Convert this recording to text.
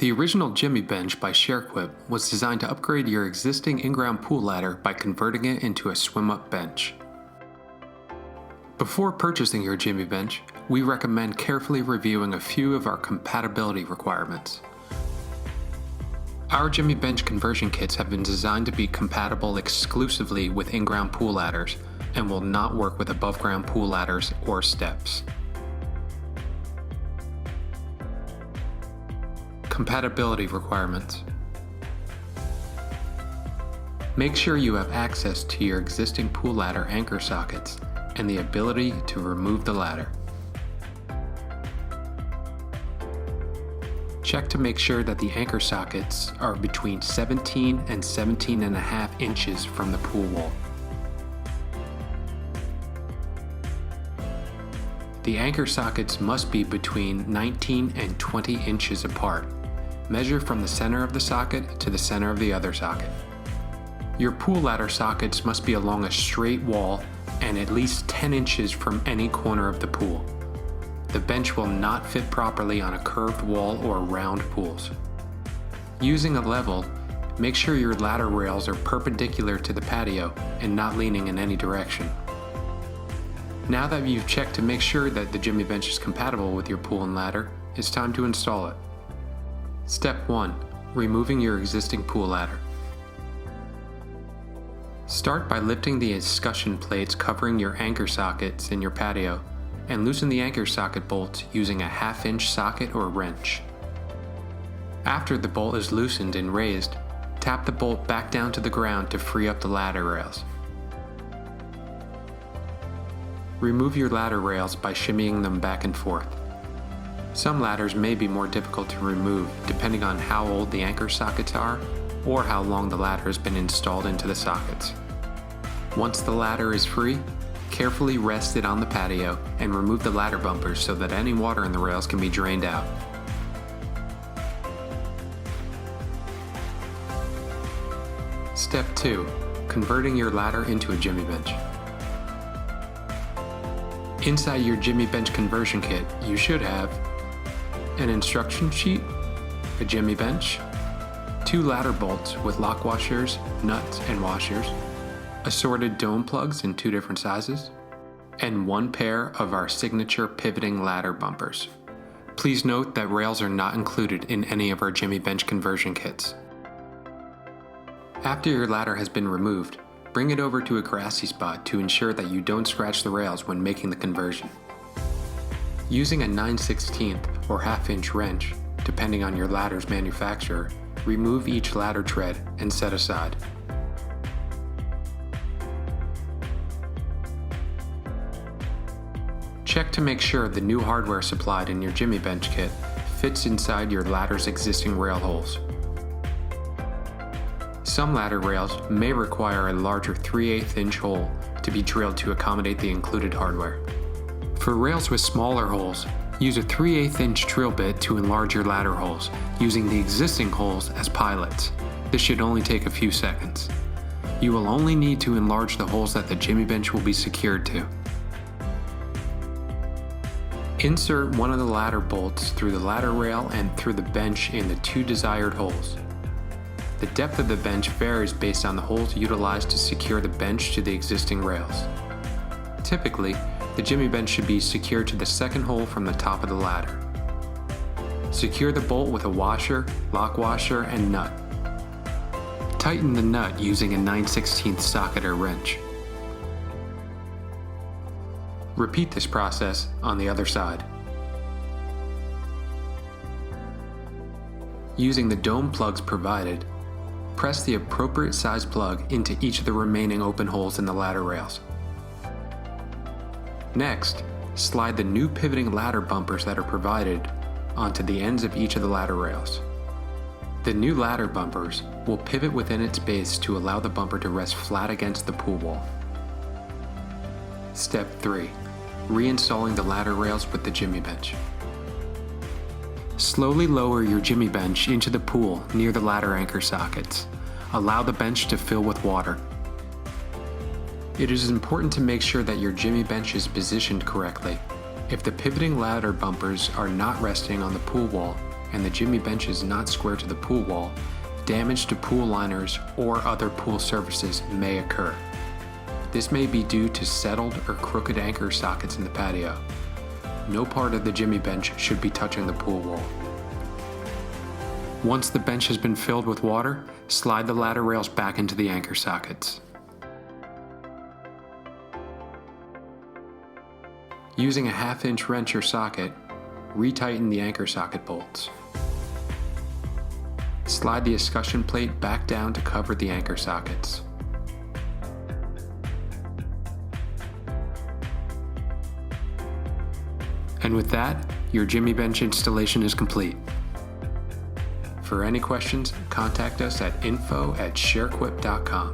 The original JimmyBench by ShareQuip was designed to upgrade your existing in-ground pool ladder by converting it into a swim-up bench. Before purchasing your JimmyBench, we recommend carefully reviewing a few of our compatibility requirements. Our JimmyBench conversion kits have been designed to be compatible exclusively with in-ground pool ladders and will not work with above-ground pool ladders or steps. Compatibility requirements. Make sure you have access to your existing pool ladder anchor sockets and the ability to remove the ladder. Check to make sure that the anchor sockets are between 17 and 17.5 inches from the pool wall. The anchor sockets must be between 19 and 20 inches apart. Measure from the center of the socket to the center of the other socket. Your pool ladder sockets must be along a straight wall and at least 10 inches from any corner of the pool. The bench will not fit properly on a curved wall or round pools. Using a level, make sure your ladder rails are perpendicular to the patio and not leaning in any direction. Now that you've checked to make sure that the JimmyBench is compatible with your pool and ladder, it's time to install it. Step 1. Removing your existing pool ladder. Start by lifting the escutcheon plates covering your anchor sockets in your patio and loosen the anchor socket bolts using a 1/2 inch socket or wrench. After the bolt is loosened and raised, tap the bolt back down to the ground to free up the ladder rails. Remove your ladder rails by shimmying them back and forth. Some ladders may be more difficult to remove depending on how old the anchor sockets are or how long the ladder has been installed into the sockets. Once the ladder is free, carefully rest it on the patio and remove the ladder bumpers so that any water in the rails can be drained out. Step 2. Converting your ladder into a JimmyBench. Inside your JimmyBench conversion kit, you should have an instruction sheet, a JimmyBench, 2 ladder bolts with lock washers, nuts, and washers, assorted dome plugs in 2 different sizes, and 1 pair of our signature pivoting ladder bumpers. Please note that rails are not included in any of our JimmyBench conversion kits. After your ladder has been removed, bring it over to a grassy spot to ensure that you don't scratch the rails when making the conversion. Using a 9/16 or 1/2 inch wrench, depending on your ladder's manufacturer, remove each ladder tread and set aside. Check to make sure the new hardware supplied in your JimmyBench kit fits inside your ladder's existing rail holes. Some ladder rails may require a larger 3/8 inch hole to be drilled to accommodate the included hardware. For rails with smaller holes, use a 3/8 inch drill bit to enlarge your ladder holes, using the existing holes as pilots. This should only take a few seconds. You will only need to enlarge the holes that the JimmyBench will be secured to. Insert one of the ladder bolts through the ladder rail and through the bench in the 2 desired holes. The depth of the bench varies based on the holes utilized to secure the bench to the existing rails. Typically, the JimmyBench should be secured to the second hole from the top of the ladder. Secure the bolt with a washer, lock washer, and nut. Tighten the nut using a 9/16 socket or wrench. Repeat this process on the other side. Using the dome plugs provided, press the appropriate size plug into each of the remaining open holes in the ladder rails. Next, slide the new pivoting ladder bumpers that are provided onto the ends of each of the ladder rails. The new ladder bumpers will pivot within its base to allow the bumper to rest flat against the pool wall. Step 3. Reinstalling the ladder rails with the JimmyBench. Slowly lower your JimmyBench into the pool near the ladder anchor sockets. Allow the bench to fill with water. It is important to make sure that your JimmyBench is positioned correctly. If the pivoting ladder bumpers are not resting on the pool wall and the JimmyBench is not square to the pool wall, damage to pool liners or other pool surfaces may occur. This may be due to settled or crooked anchor sockets in the patio. No part of the JimmyBench should be touching the pool wall. Once the bench has been filled with water, slide the ladder rails back into the anchor sockets. Using a 1/2 inch wrench or socket, retighten the anchor socket bolts. Slide the escutcheon plate back down to cover the anchor sockets. And with that, your JimmyBench installation is complete. For any questions, contact us at info@sharequip.com.